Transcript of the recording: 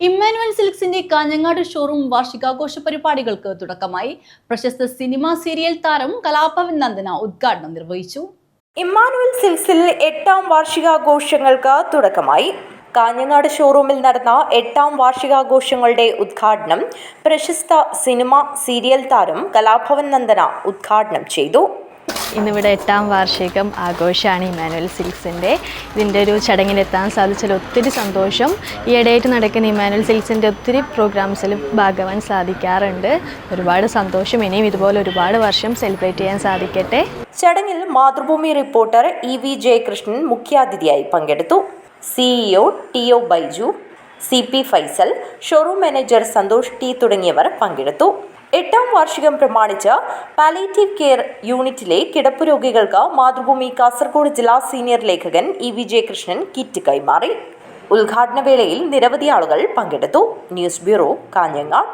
Emmanuel സിൽക്സിന്റെ Kanhangad showroom വാർഷികാഘോഷ പരിപാടികൾക്ക് തുടക്കമായി. പ്രശസ്ത സിനിമാ സീരിയൽ താരം കലാഭവൻ നന്ദന ഉദ്ഘാടനം നിർവഹിച്ചു. ഇമ്മാനുവൽ സിൽക്സിൽ 8ാം വാർഷികാഘോഷങ്ങൾക്ക് തുടക്കമായി. കാഞ്ഞങ്ങാട് ഷോറൂമിൽ നടന്ന 8ാം വാർഷികാഘോഷങ്ങളുടെ ഉദ്ഘാടനം പ്രശസ്ത സിനിമ സീരിയൽ താരം കലാഭവൻ നന്ദന ഉദ്ഘാടനം ചെയ്തു. ഇന്നിവിടെ 8ാം വാർഷികം ആഘോഷമാണ് ഇമ്മാനുവൽ സിൽക്സിൻ്റെ. ഇതിൻ്റെ ഒരു ചടങ്ങിലെത്താൻ സാധിച്ചതിൽ ഒത്തിരി സന്തോഷം. ഈയിടെയായിട്ട് നടക്കുന്ന ഇമ്മാനുവൽ സിൽക്സിൻ്റെ ഒത്തിരി പ്രോഗ്രാംസിൽ ഭാഗമാവാൻ സാധിക്കാറുണ്ട്. ഒരുപാട് സന്തോഷം. ഇനിയും ഇതുപോലെ ഒരുപാട് വർഷം സെലിബ്രേറ്റ് ചെയ്യാൻ സാധിക്കട്ടെ. ചടങ്ങിൽ മാതൃഭൂമി റിപ്പോർട്ടർ EV ജയകൃഷ്ണൻ മുഖ്യാതിഥിയായി പങ്കെടുത്തു. CEO TO Baiju, CP Faisal, showroom manager Santhosh T തുടങ്ങിയവർ പങ്കെടുത്തു. 8ാം വാർഷികം പ്രമാണിച്ച് പാലിയേറ്റീവ് കെയർ യൂണിറ്റിലെ കിടപ്പ് രോഗികൾക്ക് മാതൃഭൂമി കാസർഗോഡ് ജില്ലാ സീനിയർ ലേഖകൻ EV ജയകൃഷ്ണൻ കിറ്റ് കൈമാറി. ഉദ്ഘാടന വേളയിൽ നിരവധി ആളുകൾ പങ്കെടുത്തു. News bureau, Kanhangad.